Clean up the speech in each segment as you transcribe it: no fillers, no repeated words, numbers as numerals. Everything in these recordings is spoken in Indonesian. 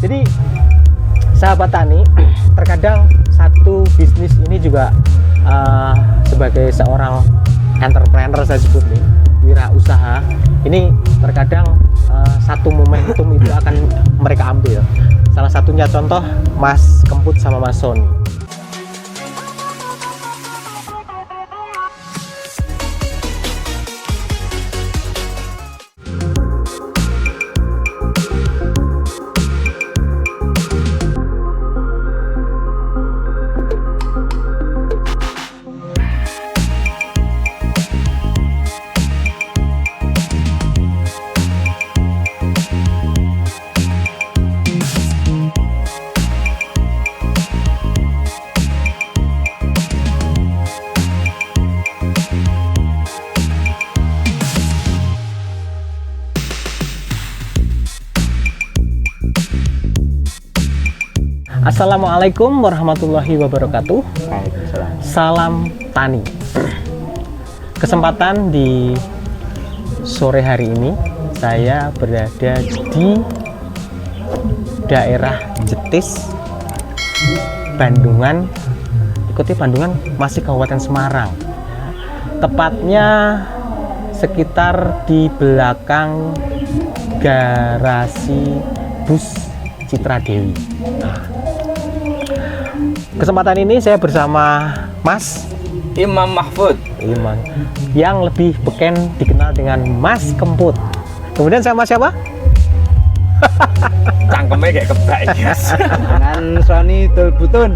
Jadi sahabat tani, terkadang satu bisnis ini juga sebagai seorang entrepreneur saya sebut nih, wirausaha, ini terkadang satu momentum itu akan mereka ambil. Salah satunya contoh Mas Kemput sama Mas Sony. Assalamualaikum warahmatullahi wabarakatuh. Salam tani. Kesempatan di sore hari ini saya berada di daerah Jetis, Bandungan. Ikuti Bandungan masih Kabupaten Semarang. Tepatnya sekitar di belakang garasi bus Citra Dewi. Kesempatan ini saya bersama Mas Imam Mahfud Iman, yang lebih beken dikenal dengan Mas Kemput. Kemudian sama siapa? cangkemnya kayak kebak guys. Dengan Sony Dulbutun.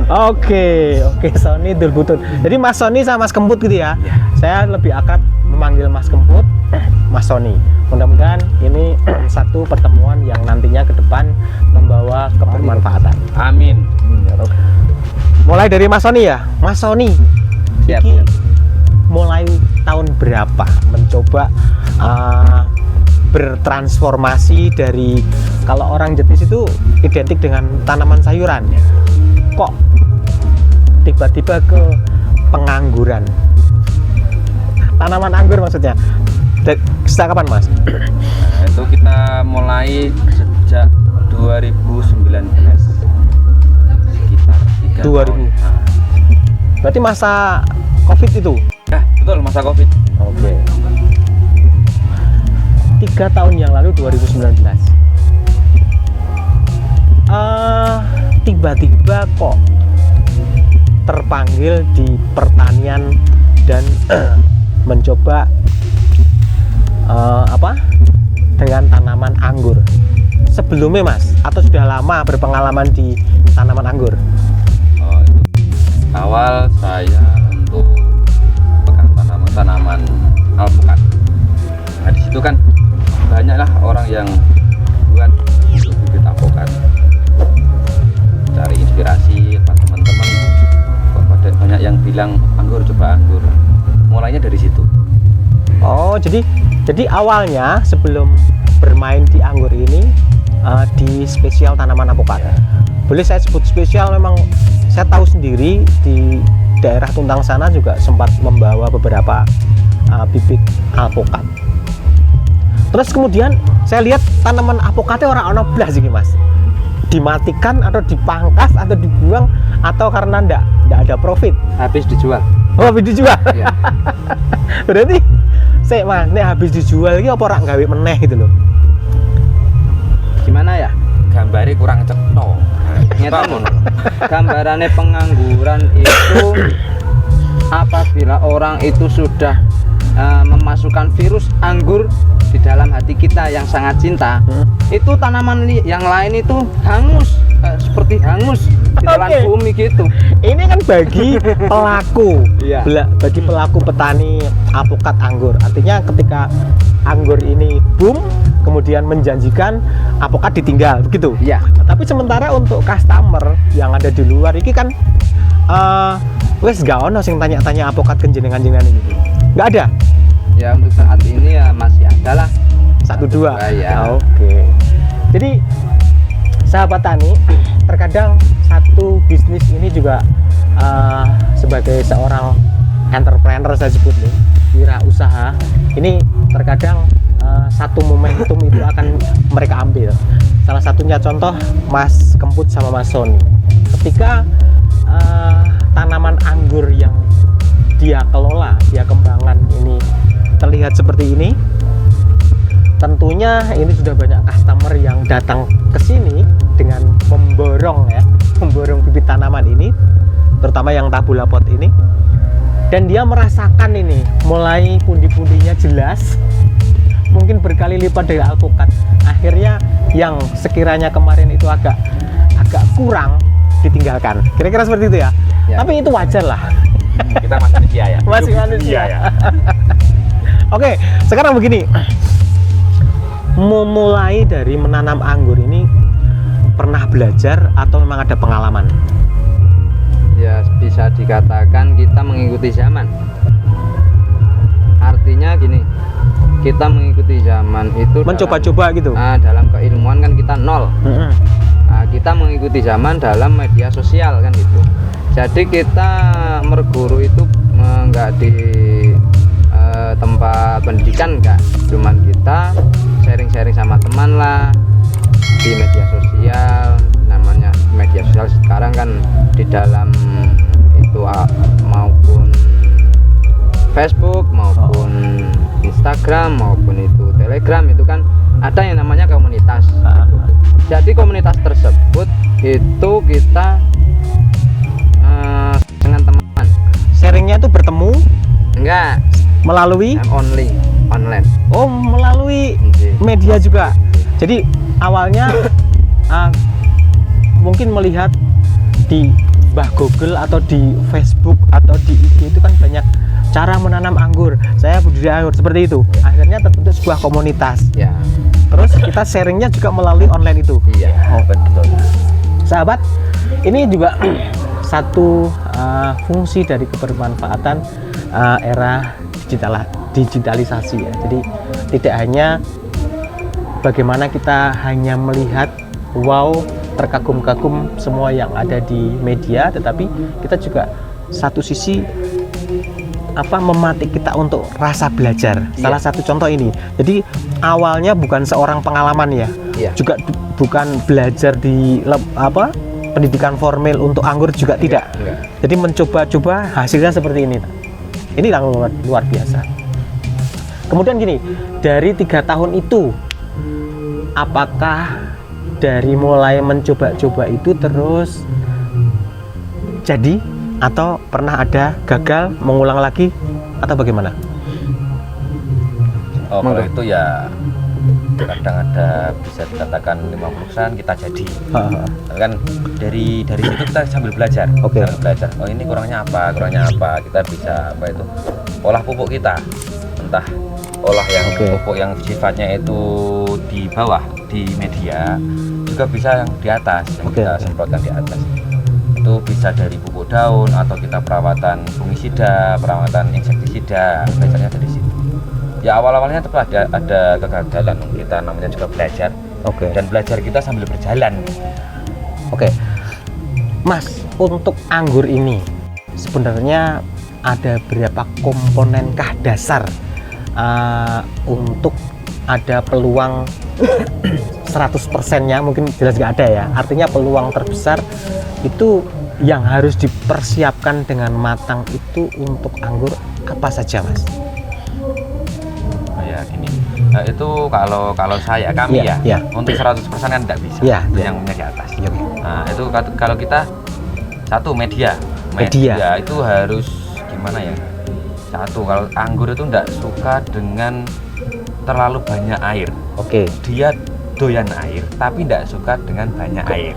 Oke, Sony Dulbutun. Jadi Mas Sony sama Mas Kemput gitu ya. Saya lebih akrab memanggil Mas Kemput, Mas Sony. Mudah-mudahan ini satu pertemuan yang nantinya ke depan membawa kebermanfaatan. Amin. Mulai dari Mas Sony ya, Mas Sony. Siap. Iki mulai tahun berapa mencoba bertransformasi dari, kalau orang Jetis itu identik dengan tanaman sayuran, kok tiba-tiba ke pengangguran, tanaman anggur maksudnya. Sejak kapan Mas? Nah, itu kita mulai sejak 2019 sekitar 3 tahun. 2000. Berarti masa Covid itu? Ya betul, masa Covid. Oke. 3 tahun yang lalu 2019. Tiba-tiba kok terpanggil di pertanian dan mencoba dengan tanaman anggur. Sebelumnya Mas, atau sudah lama berpengalaman di tanaman anggur? Oh, itu. Awal saya untuk pegang tanaman alpukat. Nah di situ kan banyaklah orang yang buat bibit alpukat. Cari inspirasi teman-teman. Kok banyak yang bilang anggur, coba anggur. Mulainya dari situ. Oh, jadi awalnya sebelum bermain di anggur ini di spesial tanaman alpukat. Boleh saya sebut spesial, memang saya tahu sendiri di daerah Tuntang sana juga sempat membawa beberapa bibit alpukat. Terus kemudian saya lihat tanaman alpukatnya orang blas ini Mas. Dimatikan atau dipangkas atau dibuang, atau karena ndak ada profit? Habis dijual. Oh, habis dijual. Iya. Berarti sik Mas, nek habis dijual iki apa ora gawe meneh gitu loh. Gimana ya? Gambarnya kurang cetha. Ngeten. Gambarannya pengangguran itu apabila orang itu sudah memasukkan virus anggur di dalam hati kita yang sangat cinta, itu tanaman yang lain itu hangus, seperti hangus di dalam bumi gitu. Ini kan bagi pelaku, Iya. Bagi pelaku petani alpukat anggur. Artinya ketika anggur ini boom, kemudian menjanjikan, alpukat ditinggal, begitu. Iya. Tapi sementara untuk customer yang ada di luar ini kan wes gak ono sing tanya-tanya alpukat kenjenengan-jenengan ini. Nggak ada. Ya untuk saat ini ya masih ada lah. 1-2. Ya. Oke. Jadi sahabat tani, terkadang satu bisnis ini juga sebagai seorang entrepreneur saya sebut nih, wirausaha, ini terkadang satu momentum itu akan mereka ambil. Salah satunya contoh Mas Kemput sama Mas Sony. Ketika tanaman anggur yang dia kelola, dia kembangkan ini terlihat seperti ini, tentunya ini sudah banyak customer yang datang ke sini dengan memborong bibit tanaman ini, terutama yang tabula pot ini, dan dia merasakan ini mulai pundi-pundinya jelas, mungkin berkali lipat dari alpukat. Akhirnya yang sekiranya kemarin itu agak kurang ditinggalkan, kira-kira seperti itu ya. Tapi itu wajar lah. Kita manusia ya. Masih manusia ya. Oke, sekarang begini, memulai dari menanam anggur ini pernah belajar atau memang ada pengalaman? Ya, bisa dikatakan kita mengikuti zaman. Artinya gini, kita mengikuti zaman itu Mencoba-coba gitu. dalam keilmuan kan kita nol. Kita mengikuti zaman dalam media sosial kan gitu. Jadi kita berguru itu enggak di tempat pendidikan, enggak, cuman kita sharing-sharing sama teman lah di media sosial. Namanya media sosial sekarang kan di dalam itu maupun Facebook maupun Instagram maupun itu Telegram, itu kan ada yang namanya komunitas. Jadi komunitas tersebut itu kita dengan teman. Sharingnya itu bertemu? Enggak, Melalui? online. Oh, melalui media juga. Jadi awalnya mungkin melihat di Google atau di Facebook atau di IG itu kan banyak cara menanam anggur. Saya budidaya anggur seperti itu. Akhirnya terbentuk sebuah komunitas. Ya. Terus kita sharingnya juga melalui online itu. Iya. Oh, betul. Sahabat, ini juga satu fungsi dari kebermanfaatan era digitalisasi ya. Jadi tidak hanya bagaimana kita hanya melihat wow, terkagum-kagum semua yang ada di media, tetapi kita juga satu sisi mematik kita untuk rasa belajar. Salah satu contoh ini. Jadi awalnya bukan seorang pengalaman ya. Juga bukan belajar di pendidikan formal untuk anggur juga tidak. Jadi mencoba-coba, hasilnya seperti ini. Ini luar biasa. Kemudian gini, dari 3 tahun itu, apakah dari mulai mencoba-coba itu terus jadi, atau pernah ada gagal, mengulang lagi, atau bagaimana? Oh, kalau itu ya kadang ada, bisa dikatakan 50% kita jadi. Kan dari situ kita sambil belajar. Sambil belajar. Oh, ini kurangnya apa? Kita bisa olah pupuk kita. Entah olah yang pupuk yang sifatnya itu di bawah di media, juga bisa yang di atas, yang kita semprotkan di atas. Itu bisa dari pupuk daun atau kita perawatan fungisida, perawatan insektisida, belajarnya dari situ. Ya awal-awalnya tetap ada kegagalan, kita namanya juga belajar. Dan belajar kita sambil berjalan. Mas, untuk anggur ini sebenarnya ada berapa komponenkah dasar untuk ada peluang 100%-nya? Mungkin jelas nggak ada ya. Artinya peluang terbesar itu yang harus dipersiapkan dengan matang itu untuk anggur apa saja, Mas? Gini, itu kalau kami untuk 100% kan tidak bisa. Yang punya di atas. Nah, itu kalau kita satu media itu harus gimana ya? Satu, kalau anggur itu tidak suka dengan terlalu banyak air. Dia doyan air, tapi tidak suka dengan banyak air.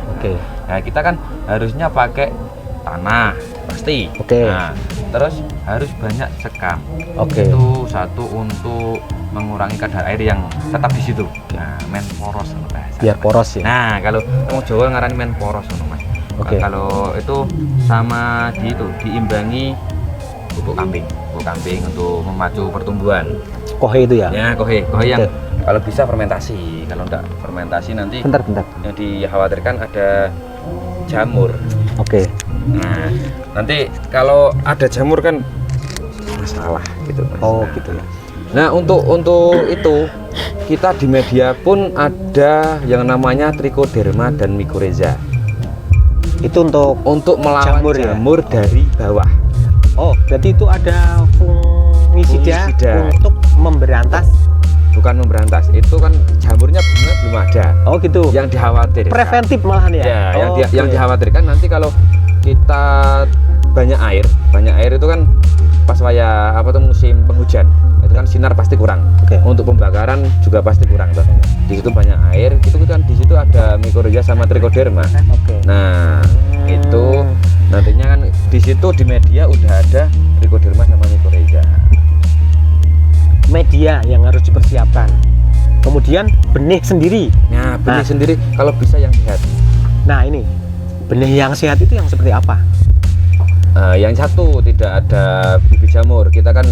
Nah, kita kan harusnya pakai tanah pasti. Nah, terus harus banyak sekam. Itu satu untuk mengurangi kadar air yang tetap di situ. Nah, men poros bahasa. Biar poros ya. Nah, kalau kamu Jawa ngarani men poros Mas. Kalau itu sama diimbangi pupuk kambing untuk memacu pertumbuhan. Kohe itu ya? Ya, kohe yang kalau bisa fermentasi. Kalau enggak fermentasi nanti bentar. Yang dikhawatirkan ada jamur. Nah, nanti kalau ada jamur kan masalah gitu. Gitu ya. Nah, untuk itu kita di media pun ada yang namanya trichoderma dan mycorrhiza. Itu untuk melawan jamur dari bawah. Oh, berarti itu ada fungisida untuk memberantas. Bukan memberantas, itu kan jamurnya benar belum ada. Oh gitu. Yang dikhawatirkan. Preventif malahan ya. Ya, yang dikhawatirkan nanti kalau kita banyak air itu kan pas musim penghujan, itu kan sinar pasti kurang. Untuk pembakaran juga pasti kurang toh. Di situ banyak air, itu kan di situ ada mycorrhiza sama trichoderma. Nah, itu nantinya kan di situ di media udah ada trichoderma sama mycorrhiza. Media yang harus dipersiapkan. Kemudian benih sendiri. Nah, benih sendiri kalau bisa yang sehat. Nah, ini benih yang sehat itu yang seperti apa? Yang satu tidak ada bibit jamur. Kita kan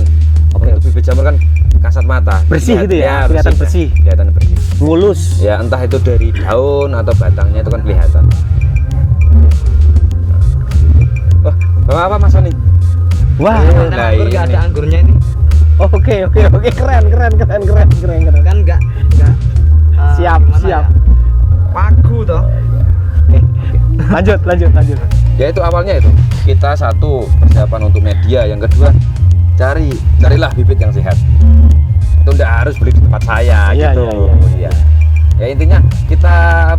untuk bibit jamur kan kasat mata. Bersih gitu ya, kelihatan bersih. Kelihatan bersih. Mulus. Ya, entah itu dari daun atau batangnya itu kan kelihatan. Wah, bawa apa Mas Sony? Wah, anggur nggak ada anggurnya ini. Oke, keren. Kan nggak siap. Ya? Pagu toh. Lanjut. Ya itu awalnya itu kita satu persiapan untuk media, yang kedua carilah bibit yang sehat. Itu tidak harus beli di tempat saya gitu. Iya. Ya intinya kita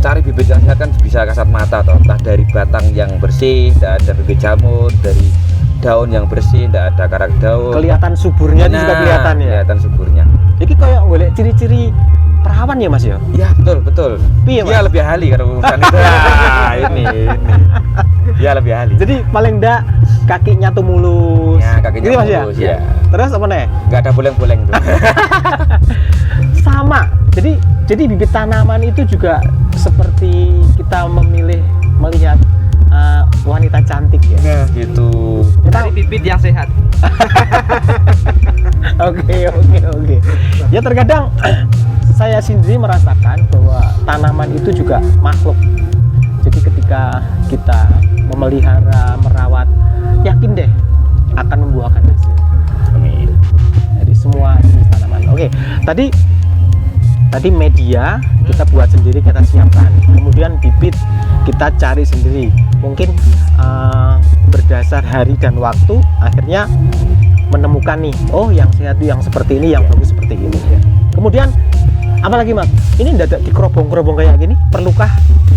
cari bibit yang sehat kan bisa kasat mata toh, entah dari batang yang bersih, tidak ada bibit jamur, dari daun yang bersih, tidak ada karak daun. Kelihatan suburnya juga kelihatan ya. Kelihatan suburnya. Jadi kayak boleh ciri-ciri perawan ya Mas ya? Iya betul. Dia lebih ahli kalau urusan itu. Ini. Dia lebih ahli. Jadi paling enggak kakinya tuh mulus. Ya, kakinya gitu, Mas, mulus ya. Terus apa nih? Nggak ada boleng-boleng tuh. Sama. Jadi bibit tanaman itu juga seperti kita melihat wanita cantik ya. Nah, gitu. Cari bibit yang sehat. Oke. Ya terkadang saya sendiri merasakan bahwa tanaman itu juga makhluk. Jadi ketika kita memelihara, merawat, yakin deh akan membuahkan hasil. Amin. Jadi semua jenis tanaman. Oke, tadi media kita buat sendiri, kita siapkan. Kemudian bibit kita cari sendiri. Mungkin berdasar hari dan waktu akhirnya menemukan nih, oh yang sehat itu yang seperti ini, yang bagus seperti ini. Kemudian apalagi Mas? Ini dadak di kerobong-kerobong kayak gini, perlukah?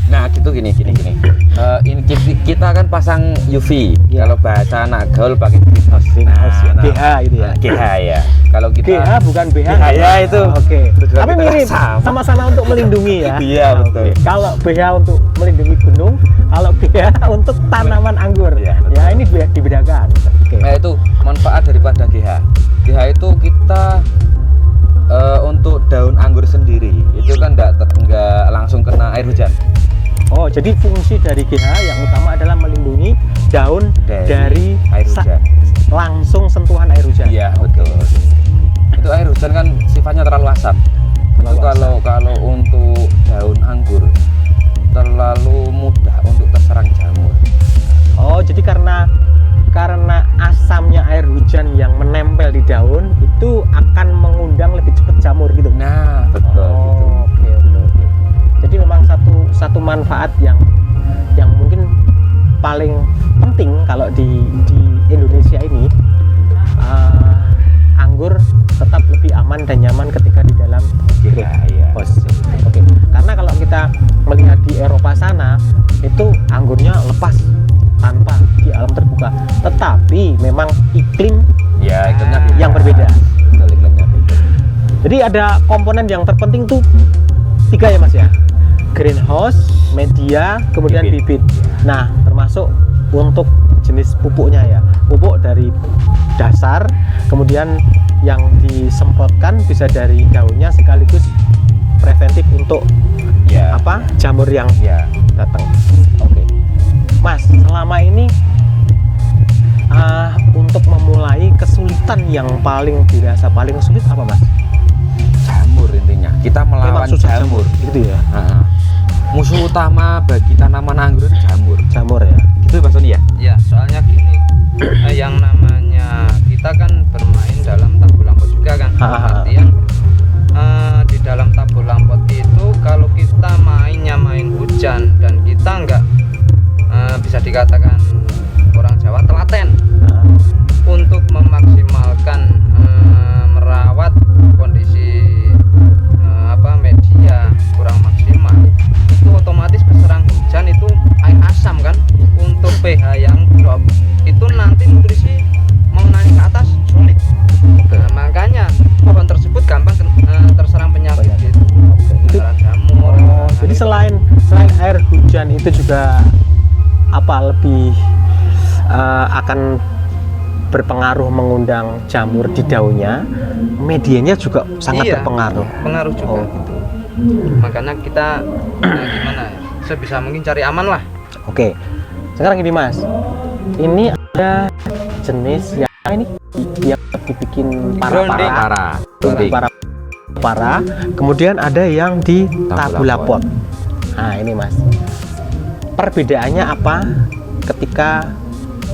Nah gitu gini. Ini kita kan pasang UV. Ya. Kalau bahasa anak gaul pakai greenhouse. GH itu ya. GH ya. Kalau kita GH bukan BH. ya itu. Oke. Tujuan Tapi kita mirip, sama-sama untuk melindungi ya. Iya betul. Oke. Kalau BH untuk melindungi gunung, kalau GH untuk tanaman anggur. Ya, ya ini dibedakan. Oke. Nah itu manfaat daripada GH. GH itu kita untuk daun anggur sendiri itu kan nggak langsung kena air hujan. Oh, jadi fungsi dari GH yang utama adalah melindungi daun dari air hujan. Langsung sentuhan air hujan. Iya, betul. Itu air hujan kan sifatnya terlalu asam. Itu kalau untuk daun anggur terlalu mudah untuk terserang jamur. Oh, jadi karena asamnya air hujan yang menempel di daun itu akan mengundang lebih cepat jamur gitu. Nah, betul gitu. Oke. Jadi memang satu manfaat yang mungkin paling penting kalau di Indonesia ini, anggur tetap lebih aman dan nyaman ketika di dalam greenhouse. Oke. Karena kalau kita melihat di Eropa sana itu anggurnya lepas tanpa di alam terbuka, tetapi memang iklim iklimnya yang berbeda. Betul, iklimnya beda. Jadi ada komponen yang terpenting tuh 3 ya Mas ya, greenhouse, media, kemudian bibit. Nah termasuk untuk jenis pupuknya ya, pupuk dari dasar, kemudian yang disemprotkan bisa dari daunnya sekaligus preventif untuk jamur yang datang. Oke. Mas, selama ini untuk memulai kesulitan yang paling dirasa paling sulit apa Mas? Jamur intinya. Kita melawan jamur. Gitu ya. Musuh utama bagi tanaman anggur itu jamur. Jamur ya. Gitu Pak Sony ya? Ya, soalnya gini. yang namanya kita kan bermain dalam tabung lampot juga kan. Artian di dalam tabung lampot itu kalau kita mainnya main hujan dan kita nggak bisa dikatakan orang Jawa telaten untuk memaksimalkan merawat kondisi media kurang maksimal, itu otomatis keserang hujan itu air asam kan, untuk pH yang drop itu nanti nutrisi mau naik ke atas sulit. Nah, makanya pohon tersebut gampang terserang penyakit gitu. Itu jamur. Jadi selain air hujan itu juga lebih akan berpengaruh mengundang jamur di daunnya, medianya juga sangat berpengaruh. Pengaruh juga gitu. Makanya kita gimana ya? Sebisa mungkin cari aman lah. Oke. Sekarang gini Mas. Ini ada jenis yang dibikin para. Kemudian ada yang di tabulapot. Nah, ini Mas. Perbedaannya apa ketika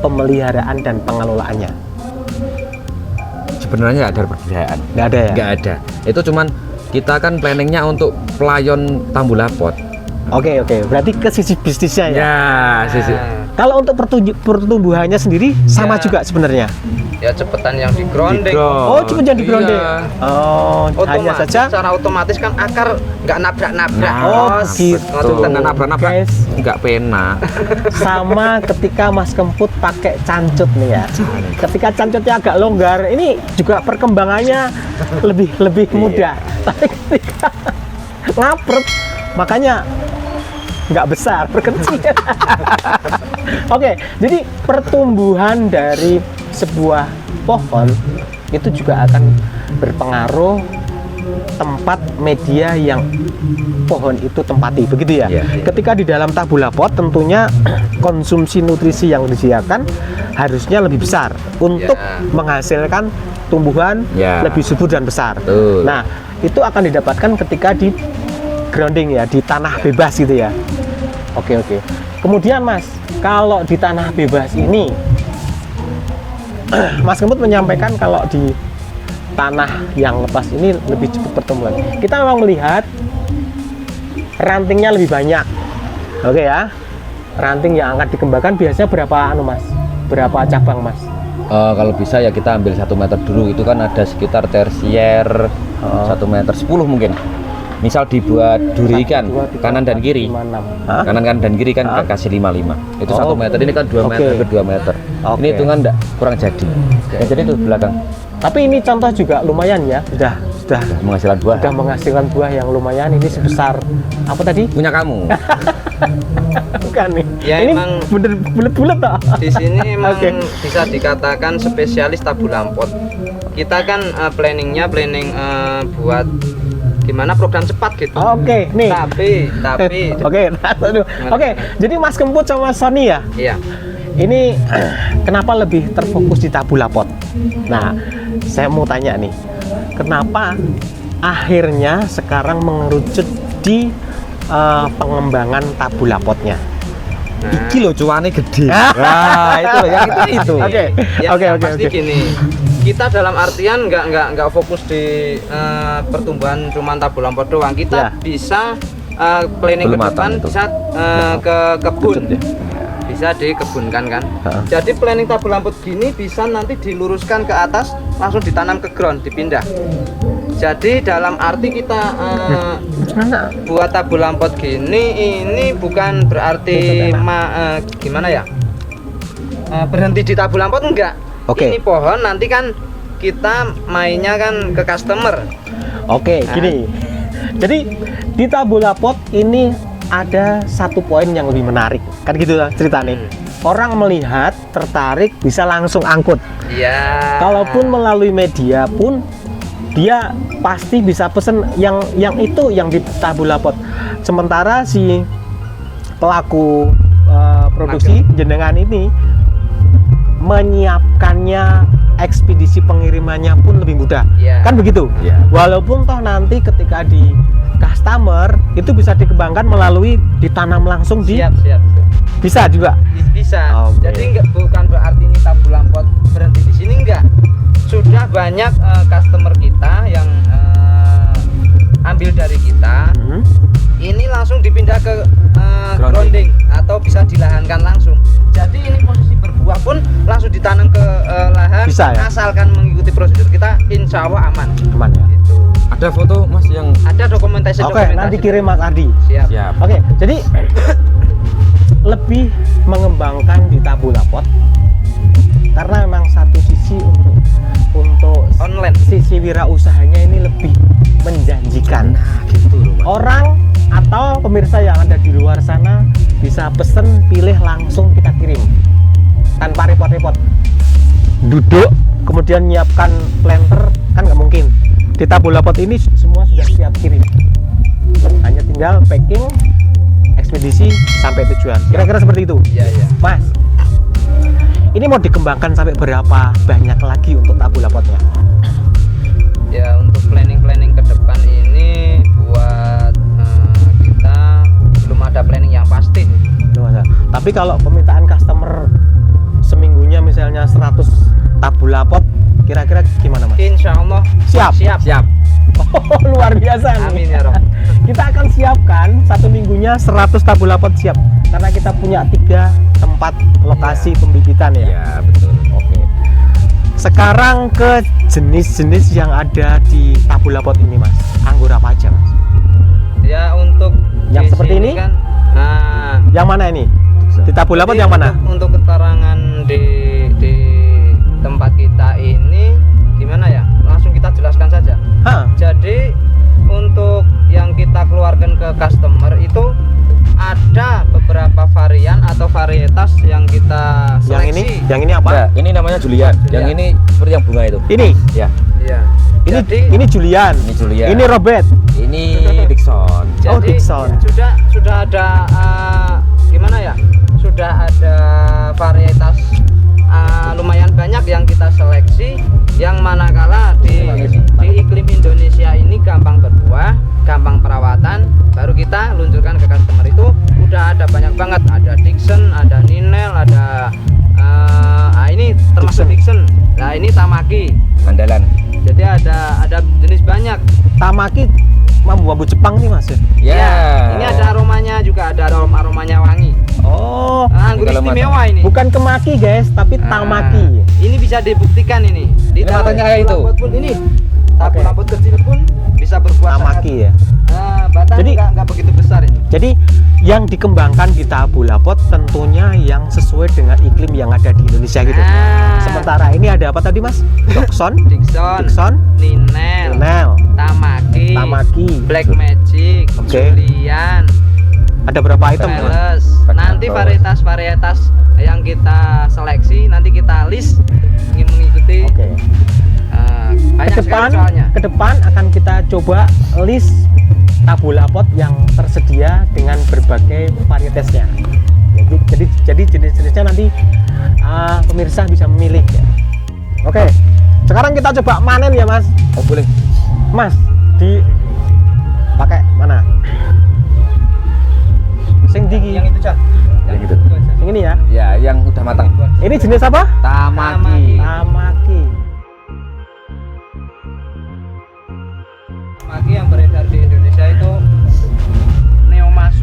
pemeliharaan dan pengelolaannya? Sebenarnya nggak ada perbedaan. Nggak ada ya? Nggak ada. Itu cuman kita kan planningnya untuk pelayon Tambulapot. Oke. Berarti ke sisi bisnisnya ya? Ya, sisi. Kalau untuk pertumbuhannya sendiri sama juga sebenarnya? Ya cepetan yang di grounding. Oh, cepet yang di grounding. Iya. Oh, hanya saja secara otomatis kan akar nggak nabrak-nabrak. Gitu. Nggak nabrak-nabrak. Guys, Nggak pena. sama ketika Mas Kemput pakai cancut nih ya. Ketika cancutnya agak longgar, ini juga perkembangannya lebih mudah. Tapi ketika ngapret, makanya nggak besar, berkecil. Oke, jadi pertumbuhan dari sebuah pohon itu juga akan berpengaruh tempat media yang pohon itu tempati, begitu ya? Ketika di dalam tabulapot tentunya konsumsi nutrisi yang disediakan harusnya lebih besar untuk menghasilkan tumbuhan lebih subur dan besar. Nah, itu akan didapatkan ketika di grounding ya, di tanah bebas gitu ya. Oke. Kemudian Mas, kalau di tanah bebas ini Mas Kemput menyampaikan kalau di tanah yang lepas ini lebih cepat pertumbuhan. Kita memang melihat rantingnya lebih banyak. Oke ya. Ranting yang akan dikembangkan biasanya berapa cabang Mas? Kalau bisa ya kita ambil 1 meter dulu. Itu kan ada sekitar tersier 1 meter 10 mungkin. Misal dibuat duri ikan kanan dan kiri, kanan dan kiri kan kasih 55. Itu 1 meter, ini kan 2 meter ke 2 meter. Ini hitungan enggak kurang jadi. Jadi itu belakang. Tapi ini contoh juga lumayan ya, sudah menghasilkan buah. Sudah menghasilkan buah yang lumayan. Ini sebesar apa tadi? Punya kamu. Bukan nih. Ya, ini emang bener bulat toh. Di sini emang bisa dikatakan spesialis tabulampot. Kita kan planning buat gimana program cepat gitu. Oke, nih. Tapi Oke, jadi Mas Kemput sama Sony ya? Iya. Ini kenapa lebih terfokus di tabulapot? Nah, saya mau tanya nih. Kenapa akhirnya sekarang mengerucut di pengembangan tabulapotnya? Iki loh cuannya gede. Nah, itu loh yang itu. Oke. Pasti gini. Kita dalam artian nggak fokus di pertumbuhan cuma tabulampot doang. Kita bisa planning ke depan, bisa ke kebun. Bisa dikebunkan kan. Jadi planning tabulampot gini bisa nanti diluruskan ke atas, langsung ditanam ke ground, dipindah. Jadi dalam arti kita buat tabulampot gini, ini bukan berarti gimana ya, berhenti di tabulampot enggak. Ini pohon nanti kan kita mainnya kan ke customer. Gini. Jadi di tabulapot ini ada satu poin yang lebih menarik, kan gitu lah ceritanya. Orang melihat tertarik bisa langsung angkut. Iya. Kalaupun melalui media pun dia pasti bisa pesen yang itu yang di tabulapot. Sementara si pelaku produksi jenengan ini menyiapkannya, ekspedisi pengirimannya pun lebih mudah. Kan begitu? Walaupun toh nanti ketika di customer itu bisa dikembangkan melalui ditanam langsung di Siap. bisa juga. Bisa. Oke. Jadi bukan berarti ini tabu lampot berhenti di sini, enggak. Sudah banyak customer kita yang ambil dari kita. Ini langsung dipindah ke grounding atau bisa dilahankan langsung. Jadi ini posisi berbuah pun langsung ditanam ke lahan. Bisa, ya? Asalkan mengikuti prosedur kita, insya Allah aman. Aman ya. Gitu. Ada foto Mas yang Ada dokumentasi. Oke, nanti kirim Mas Ardi. Siap. siap. Oke, jadi lebih mengembangkan di tabu lapot karena memang satu sisi untuk Online. sisi wirausahanya ini lebih menjanjikan. Nah, gitu loh, Mas. Orang atau pemirsa yang ada di luar sana bisa pesen, pilih langsung kita kirim tanpa repot-repot. Duduk kemudian nyiapkan planter kan nggak mungkin. Di tabu lapot ini semua sudah siap kirim. Hanya tinggal packing, ekspedisi sampai tujuan. Kira-kira seperti itu. Iya. Mas, ini mau dikembangkan sampai berapa banyak lagi untuk tabu lapotnya? Ya, untuk planning ke depan ini buat kita belum ada planning yang pasti. Belum ada. Tapi kalau permintaan customer seminggunya misalnya 100 tabu lapot, kira-kira gimana Mas? Insya Allah Siap. siap. Oh, luar biasa nih. Amin ya Rob. Kita akan siapkan satu minggunya 100 tabu lapot siap karena kita punya 3 tempat lokasi pembibitan ya. Iya, betul. Oke. Sekarang ke jenis-jenis yang ada di tabu lapot ini Mas. Anggur apa aja Mas? Ya, untuk Yang di seperti sini ini? kan, nah, Yang mana ini? Di tabu lapot jadi yang mana? untuk keterangan di tempat kita ini gimana ya? Langsung kita jelaskan saja. Hah? Jadi untuk yang kita keluarkan ke customer itu ada beberapa varian atau varietas yang kita seleksi. Yang ini apa? Ya, ini namanya Julian. Julian. Yang ini seperti yang bunga itu. Ini. Ya. Iya. Ini Jadi, ini Julian. Ini Julian. Ini Robert. Ini Dixon. Oh, jadi Dixon. sudah ada gimana ya? Sudah ada varietas lumayan banyak yang kita seleksi, yang manakala di iklim Indonesia ini gampang berbuah, gampang perawatan, baru kita luncurkan ke customer. Itu udah ada banyak banget, ada Dixon, ada Ninel, ada ini termasuk Dixon. Nah, ini Tamaki. Andalan. Jadi ada jenis banyak. Tamaki bambu Jepang nih Mas ya. Ya. Ini ada aromanya juga, ada aromanya wangi. Oh, Anggur Kalau istimewa ini. bukan kemaki guys, tapi Nah, Tamaki. Ini bisa dibuktikan ini. Di Ini matanya kayak itu. tabu pun ini. Tabu Oke. lampot kecil pun bisa berbuah Tamaki ya. batang Jadi- nggak begitu besar ini. Jadi yang dikembangkan di tabu lapot tentunya yang sesuai dengan iklim yang ada di Indonesia gitu. Nah. Sementara ini ada apa tadi Mas? Dixon, Dixon, Ninel, Nel, Tamaki. Black Magic, Oke. Julian, Ada berapa item? Mas? Veles. Nanti Veles. varietas yang kita seleksi nanti kita list ingin mengikuti. Oke. Banyak sekali soalnya. Ke depan akan kita coba list tabu lapot yang tersedia dengan berbagai varietasnya. Jadi jenis-jenisnya nanti pemirsa bisa memilih ya. Oke. Sekarang kita coba manen ya Mas. Oh, boleh. Mas, di pakai mana? Sing digi. Yang itu, Cak. Yang itu. Yang ini ya. Ya, yang udah matang. Ini jenis apa? Tamaki. Tamaki. Tamaki yang beredar di Indonesia itu Neomas.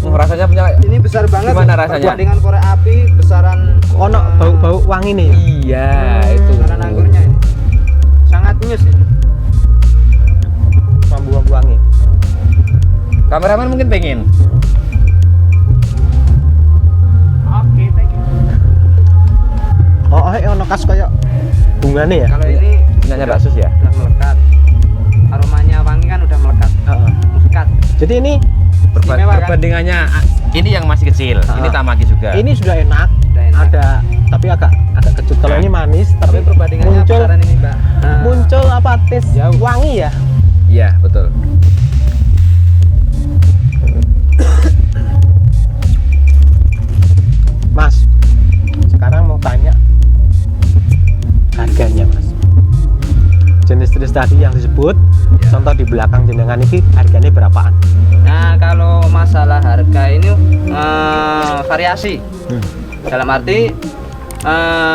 Rasanya punya Ini besar banget. Gimana rasanya? Dengan korek api besaran Ono bau-bau wangi nih. Iya, itu. besaran anggurnya ini. Sangat nyus ini. Bau-bau wangi. Kameramen mungkin pengen. Oke, thank you. Oh, ono kas kayak bungane ya. Kalau ini Punyanya Mbak Sus ya. udah melekat. Aromanya wangi kan udah melekat. Heeh. Muskat. Jadi ini Istimewa, kan? Perbandingannya ini yang masih kecil. Ini Tamaki juga. ini sudah enak. Udah enak. Ada tapi agak kecut. Kalau ini manis Tapi tapi perbandingannya muncul besaran ini, Mbak. muncul apa tes wangi ya. Iya, betul. Mas, sekarang mau tanya jenis-jenis tadi yang disebut. Contoh di belakang jenengan ini harganya berapaan? Nah, kalau masalah harga ini variasi. Dalam arti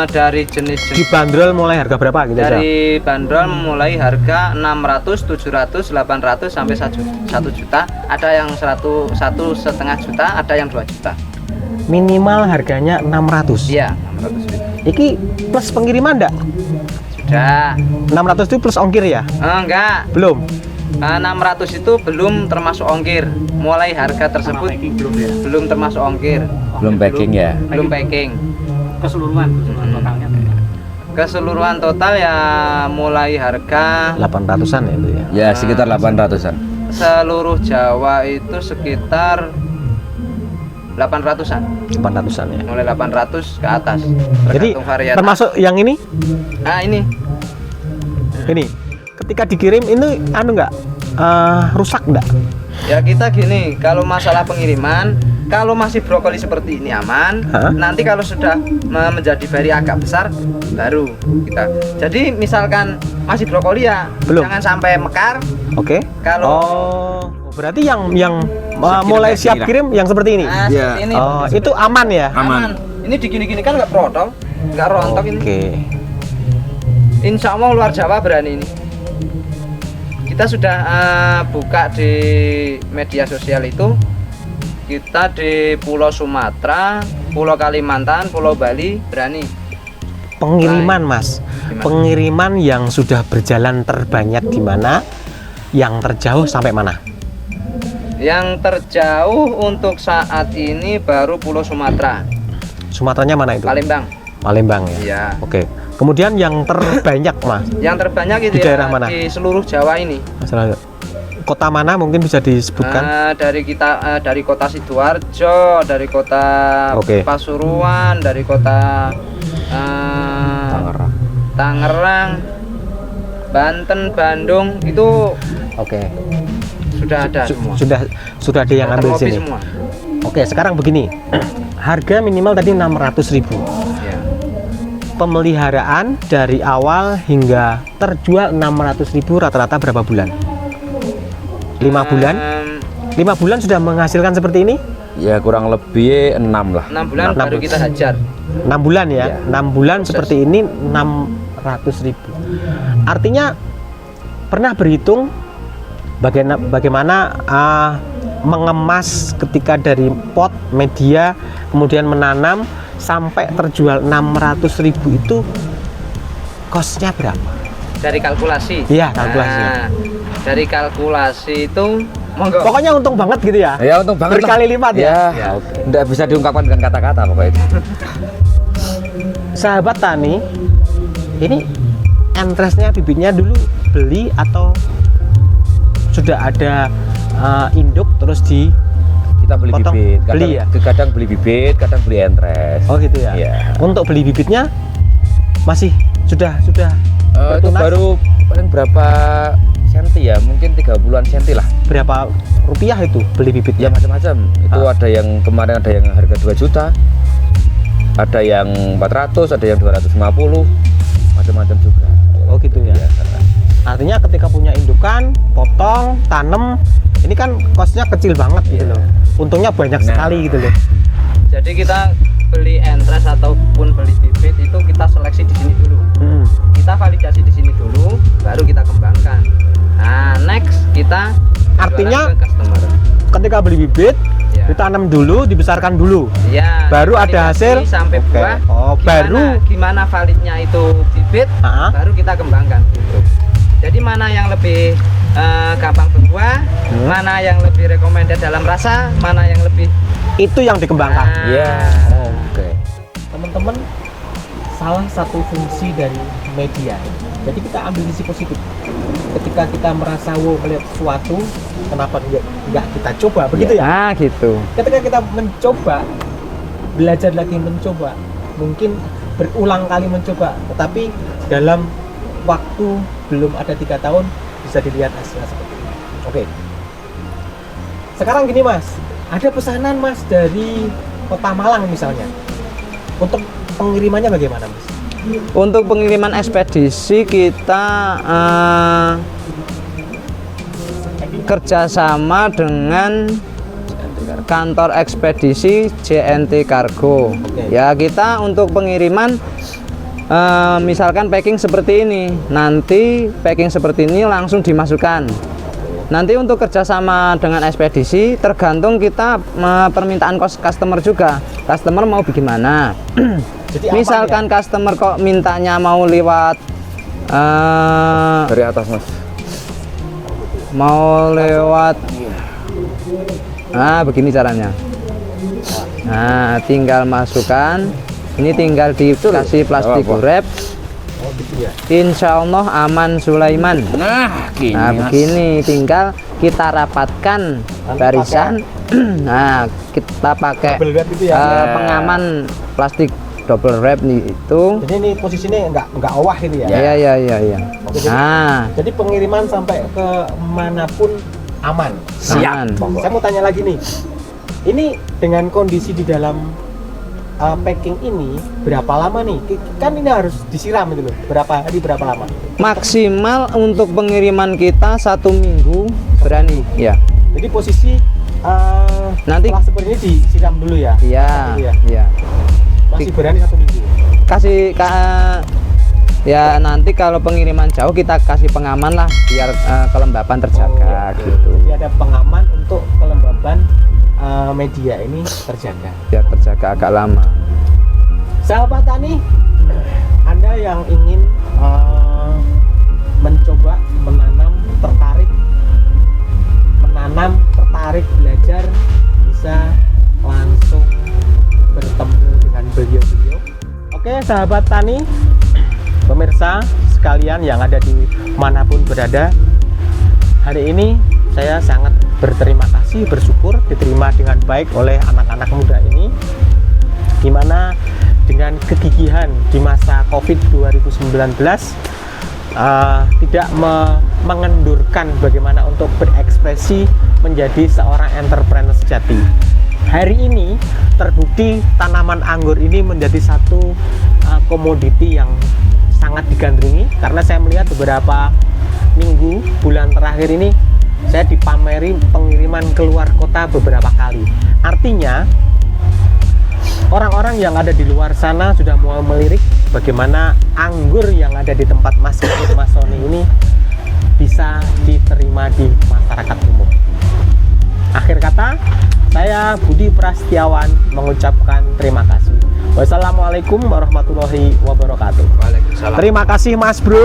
dari jenis-jenis Dibanderol mulai harga berapa gitu? dari bandrol mulai harga 600, 700, 800 sampai 1 juta. Ada yang 1,5 juta, ada yang 2 juta. Minimal harganya 600. Iya, 600 juta. Iki plus pengiriman enggak? Sudah. 600 itu plus ongkir ya? Enggak. Belum. 600 itu belum termasuk ongkir. Mulai harga tersebut belum termasuk ongkir. Belum packing ya. Belum packing. Keseluruhan totalnya. Keseluruhan total ya mulai harga 800-an ya itu ya. Ya sekitar 800-an. seluruh Jawa itu sekitar 800-an. 800-an ya. Mulai 800 ke atas. Jadi Tergantung varietas. termasuk yang ini? Nah, ini Ini. Ketika dikirim ini anu enggak rusak enggak? ya kita gini, kalau masalah pengiriman, kalau masih brokoli seperti ini aman. Nanti kalau sudah menjadi berry agak besar, baru kita. Jadi misalkan masih brokoli ya, Belum. jangan sampai mekar. Oke. Kalau Berarti yang mulai siap kirim yang seperti ini. nah, Ya. seperti ini Oh, itu aman ya? aman. Ini digini-gini kan nggak protol, nggak rontok ini. Oke. Insya Allah luar Jawa berani ini. Kita sudah buka di media sosial itu. Kita di Pulau Sumatera, Pulau Kalimantan, Pulau Bali berani. Pengiriman, Mas. Gimana? Pengiriman yang sudah berjalan terbanyak di mana? Yang terjauh sampai mana? Yang terjauh untuk saat ini baru Pulau Sumatera, Sumateranya mana itu? Palembang. Palembang ya. Iya. Oke. Kemudian yang terbanyak, Mas. Yang terbanyak itu Di ya daerah mana? di seluruh Jawa ini. Masalah kota mana mungkin bisa disebutkan? Dari kota Sidoarjo, dari kota Oke. Pasuruan, dari kota Tangerang, Banten, Bandung itu Oke. sudah ada semua. Sudah ada yang ambil Termopi sini. semua. Oke, sekarang begini. Harga minimal tadi 600.000. Ya. Pemeliharaan dari awal hingga terjual 600.000 rata-rata berapa bulan? 5 bulan? 5 bulan sudah menghasilkan seperti ini? Ya kurang lebih 6 lah. 6 bulan Enam baru bulan. kita hajar. 6 bulan ya? Iya. 6 bulan seperti ini 600.000. Artinya pernah berhitung bagaimana mengemas ketika dari pot, media, kemudian menanam sampai terjual 600.000 itu kosnya berapa? Dari kalkulasi. Iya, kalkulasinya. Nah, dari kalkulasi itu monggo. Pokoknya untung banget gitu ya? Ya untung banget lah. Berkali lipat ya? Ya, nggak bisa diungkapkan dengan kata-kata pokoknya itu. Sahabat tani, ini entresnya bibitnya dulu beli atau sudah ada induk terus di Kita beli potong? bibit, Beli ya? kadang beli bibit, kadang beli entres. Oh gitu ya? Iya. Untuk beli bibitnya masih sudah Itu bertunas? baru paling berapa senti ya? Mungkin 30-an senti lah. Berapa rupiah itu beli Ya bibitnya? macam-macam. Itu ada yang kemarin ada yang harga 2 juta. Ada yang 400, ada yang 250. Macam-macam juga. Oh gitu ya? Iya. Artinya ketika punya indukan, potong, tanam, ini kan kosnya kecil banget gitu Iya. loh. Untungnya banyak Nah. sekali gitu loh. Jadi kita beli entres ataupun beli bibit itu kita seleksi di sini dulu. Kita validasi di sini dulu, baru kita kembangkan. Nah, next kita Artinya- jualan ke customer. Ketika beli bibit, Ya. ditanam dulu, dibesarkan dulu. Ya, Baru ada validasi hasil? sampai Oke. buah. Oh, baru- Gimana validnya itu bibit, Ah. baru kita kembangkan gitu. Jadi mana yang lebih gampang berbuah, mana yang lebih recommended dalam rasa, mana yang lebih Itu yang dikembangkan. Iya. Oke. Teman-teman, salah satu fungsi dari media. Jadi kita ambil sisi positif. Ketika kita merasa wow melihat sesuatu, kenapa nggak kita coba? Begitu ya? Ah, gitu. Ketika kita mencoba, belajar lagi mencoba, mungkin berulang kali mencoba, tetapi dalam waktu belum ada 3 tahun bisa dilihat hasilnya seperti ini. Oke. Sekarang gini Mas, ada pesanan Mas dari Kota Malang misalnya. Untuk pengirimannya bagaimana Mas? Untuk pengiriman ekspedisi kita kerjasama dengan kantor ekspedisi JNT Cargo. Ya, kita untuk pengiriman misalkan packing seperti ini, nanti packing seperti ini langsung dimasukkan. Nanti untuk kerjasama dengan ekspedisi tergantung kita permintaan customer juga. Customer mau bagaimana? Jadi Misalkan customer kok mintanya mau lewat Dari atas mas. mau lewat, nah begini caranya. Nah, tinggal masukkan. Ini tinggal dikasih plastik wrap. Insya Allah aman Sulaiman. Nah, gini. Nah, begini tinggal kita rapatkan barisan. Nah, kita pakai Double wrap itu ya? pengaman plastik double wrap nih itu. Jadi ini posisinya nggak owah ini ya? Iya. Oke, jadi pengiriman sampai ke manapun aman. Siap. Saya mau tanya lagi nih, ini dengan kondisi di dalam packing ini berapa lama nih? Kan ini harus disiram itu loh. Berapa lama? Maksimal untuk pengiriman kita 1 minggu berani. Ya. Jadi posisi Nanti- setelah seperti ini disiram dulu ya? Iya. Dulu ya? Iya. Masih berani 1 minggu? Ya nanti kalau pengiriman jauh kita kasih pengaman lah biar kelembapan terjaga gitu. Jadi ada pengaman untuk kelembaban media ini terjaga. Biar terjaga agak lama. Sahabat tani, Anda yang ingin mencoba tertarik belajar, bisa langsung bertemu dengan beliau-beliau. Oke, sahabat tani, pemirsa sekalian yang ada di manapun berada, hari ini saya sangat berterima kasih, bersyukur diterima dengan baik oleh anak-anak muda ini, dimana dengan kegigihan di masa COVID 2019 tidak mengendurkan bagaimana untuk berekspresi menjadi seorang entrepreneur sejati. Hari ini terbukti tanaman anggur ini menjadi satu komoditi yang sangat digandrungi, karena saya melihat beberapa minggu, bulan terakhir ini saya dipameri pengiriman keluar kota beberapa kali. Artinya orang-orang yang ada di luar sana sudah mulai melirik bagaimana anggur yang ada di tempat Mas Sony ini bisa diterima di masyarakat umum. Akhir kata, saya Budi Prasetyawan mengucapkan terima kasih. Wassalamualaikum warahmatullahi wabarakatuh. Waalaikumsalam. Terima kasih Mas Bro.